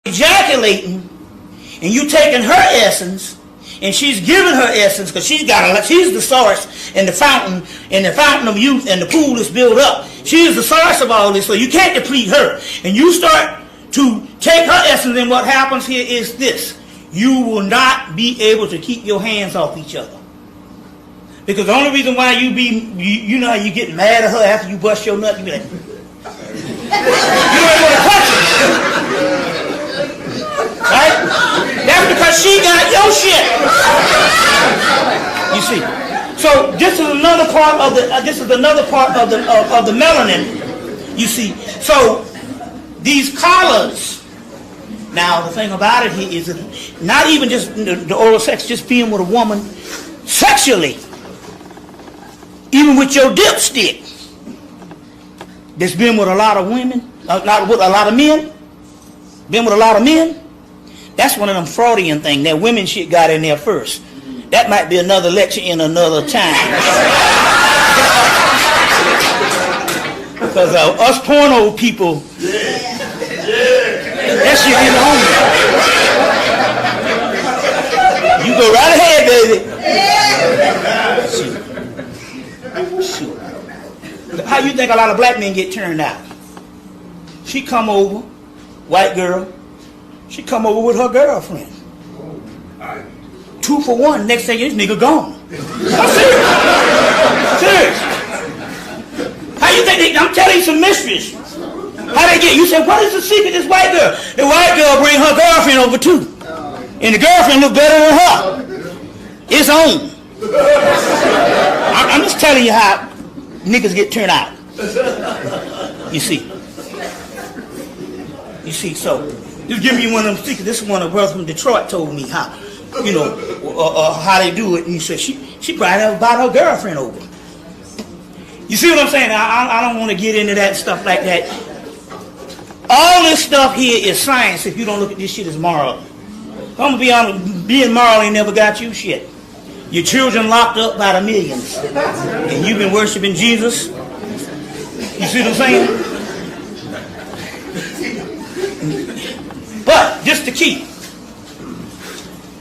ejaculating, and you taking her essence, and she's giving her essence because she's the source and the fountain of youth, and the pool is built up. She is the source of all this, so you can't deplete her. And you start to take her essence, and what happens here is this: you will not be able to keep your hands off each other. Because the only reason why you know how you get mad at her after you bust your nut, you be like, you don't want to touch her. Right? That's because she got your shit. You see. So this is another part of the of the melanin. You see. So these collars. Now the thing about it here is that not even just the oral sex, just being with a woman sexually, even with your dipstick. That's been with a lot of women, with a lot of men. Been with a lot of men. That's one of them Freudian things. That women shit got in there first. That might be another lecture in another time. Because us porno people, that shit is on. You go right ahead, baby. Shoot. How you think a lot of black men get turned out? She come over, white girl. She come over with her girlfriend. 2 for 1. Next thing, this nigga gone. I'm serious. Serious. How you think I'm telling you some mysteries. How they get? You said, what is the secret? This white girl. The white girl bring her girlfriend over too, and the girlfriend look better than her. It's on. I'm just telling you how niggas get turned out. You see. You see. So. Just give me one of them secrets. This is one of the brothers from Detroit told me how, how they do it. And he said she probably brought her girlfriend over. You see what I'm saying? I don't want to get into that stuff like that. All this stuff here is science if you don't look at this shit as moral. I'm going to be honest, being moral ain't never got you shit. Your children locked up by the millions. And you've been worshiping Jesus. You see what I'm saying? But this is the key.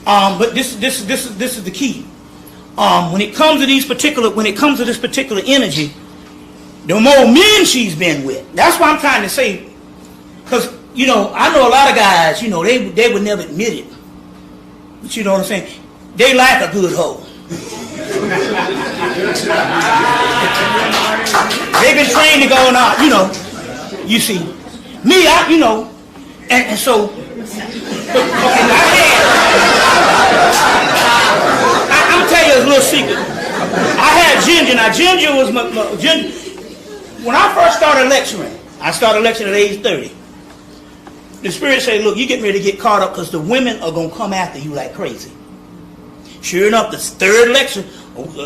But this is the key. When it comes to this particular energy, the more men she's been with. That's what I'm trying to say. Because I know a lot of guys. They would never admit it. But you know what I'm saying? They like a good hoe. They've been trained to go out. You see, me, And so, I'm going to tell you a little secret. I had Ginger. Now, Ginger was Ginger. When I first started lecturing at age 30. The Spirit said, look, you're getting ready to get caught up because the women are going to come after you like crazy. Sure enough, the third lecture,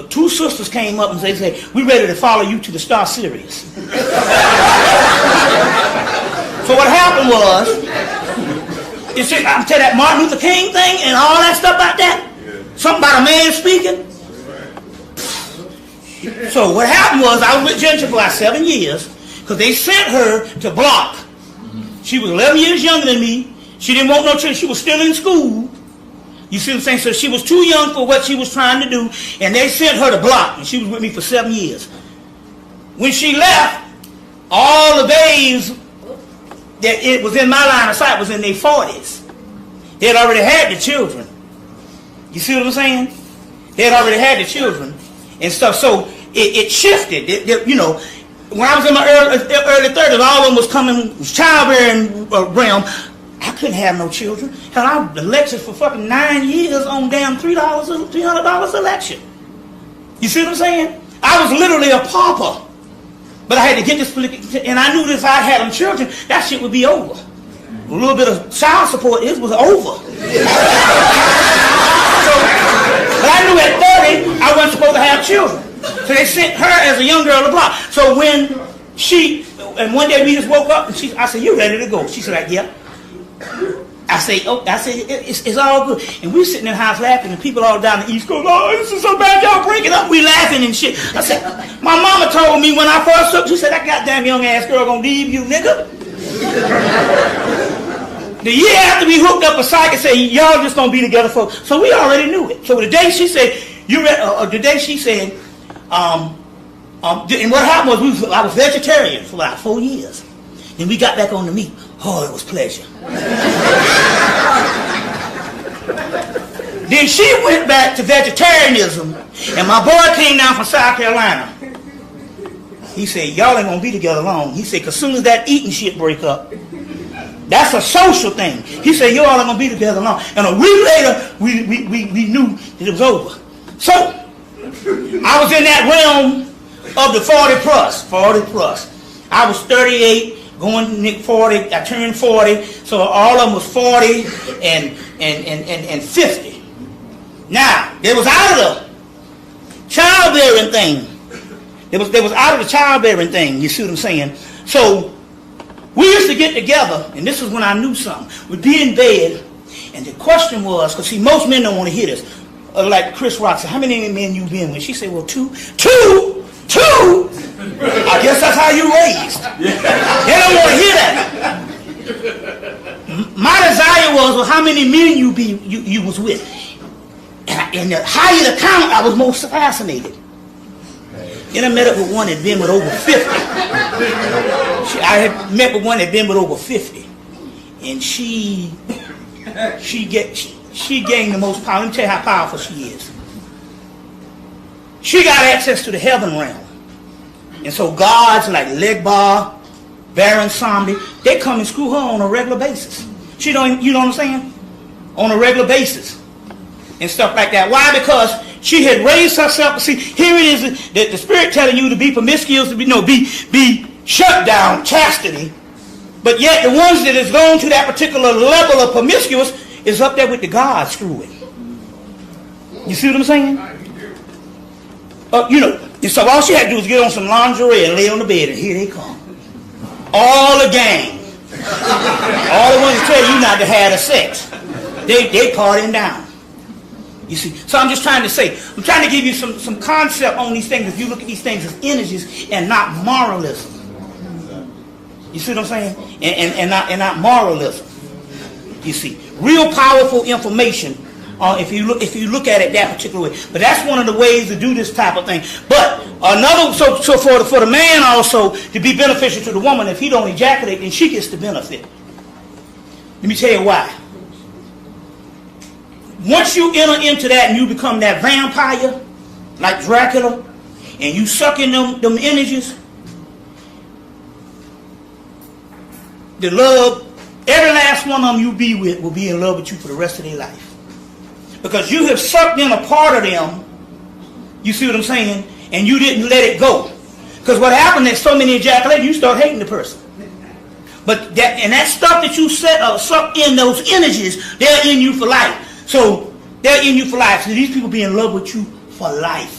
2 sisters came up and they said, we're ready to follow you to the Star Series. So what happened was, you see, I'm telling that Martin Luther King thing and all that stuff like that. Something about a man speaking. So what happened was, I was with Ginger for about 7 years because they sent her to block. She was 11 years younger than me. She didn't want no children. She was still in school. You see what I'm saying? So she was too young for what she was trying to do, and they sent her to block, and she was with me for 7 years. When she left, all the babes that it was in my line of sight was in their 40s. They had already had the children. You see what I'm saying? They had already had the children and stuff. So it shifted. When I was in my early 30s, all of them was coming, childbearing realm. I couldn't have no children. Hell, I lectured for fucking 9 years on damn $300 a lecture. You see what I'm saying? I was literally a pauper. But I had to get this, and I knew that if I had them children, that shit would be over. A little bit of child support, it was over. But I knew at 30, I wasn't supposed to have children. So they sent her as a young girl to block. So when one day we just woke up, and I said, you ready to go? She said, like, yeah. I said, it's all good. And we sitting in the house laughing, and people all down the East Coast, oh, this is so bad, y'all break it up. We laughing and shit. I said, my mama told me when I first took, she said, that goddamn young ass girl gonna leave you, nigga. The year after we hooked up, a psychic said, y'all just gonna be together for. So we already knew it. So the day she said, the day she said, and what happened was I was vegetarian for like 4 years, and we got back on the meat. Oh, it was pleasure. Then she went back to vegetarianism, and my boy came down from South Carolina. He said, y'all ain't gonna be together long. He said, cause soon as that eating shit break up, that's a social thing. He said, y'all ain't gonna be together long. And a week later, we knew that it was over. So, I was in that realm of the 40 plus. I was 38, going 40, I turned 40, so all of them was 40 and 50. Now, they was out of the childbearing thing. They was out of the childbearing thing, you see what I'm saying? So, we used to get together, and this is when I knew something. We'd be in bed, and the question was, because see, most men don't want to hear this. Like Chris Rock said, how many men you been with? She said, well, two. I guess that's how you raised. They don't want to hear that. My desire was, well, how many men you was with? And the higher the count, I was most fascinated. Then I met up with one that had been with over 50. I had met with one that had been with over 50. And she gained the most power. Let me tell you how powerful she is. She got access to the heaven realm. And so gods like Legbar, Baron Somni, they come and screw her on a regular basis. You know what I'm saying? On a regular basis. And stuff like that. Why? Because she had raised herself. See, here it is, the spirit telling you to be promiscuous, to be shut down, chastity. But yet the ones that has gone to that particular level of promiscuous is up there with the gods screwing. You see what I'm saying? And so all she had to do was get on some lingerie and lay on the bed, and here they come. All the gang. All the ones that tell you not to have the sex. They partying down. You see, so I'm just trying to say, I'm trying to give you some concept on these things. If you look at these things as energies and not moralism, you see what I'm saying? And not moralism. You see, real powerful information. If you look at it that particular way, but that's one of the ways to do this type of thing. But another, so for the man also to be beneficial to the woman, if he don't ejaculate, then she gets the benefit. Let me tell you why. Once you enter into that and you become that vampire, like Dracula, and you suck in them energies, the love, every last one of them you be with will be in love with you for the rest of their life. Because you have sucked in a part of them, you see what I'm saying, and you didn't let it go. Because what happened is so many ejaculate, you start hating the person. But that stuff that you suck in, those energies, they're in you for life. So they're in you for life. So these people be in love with you for life.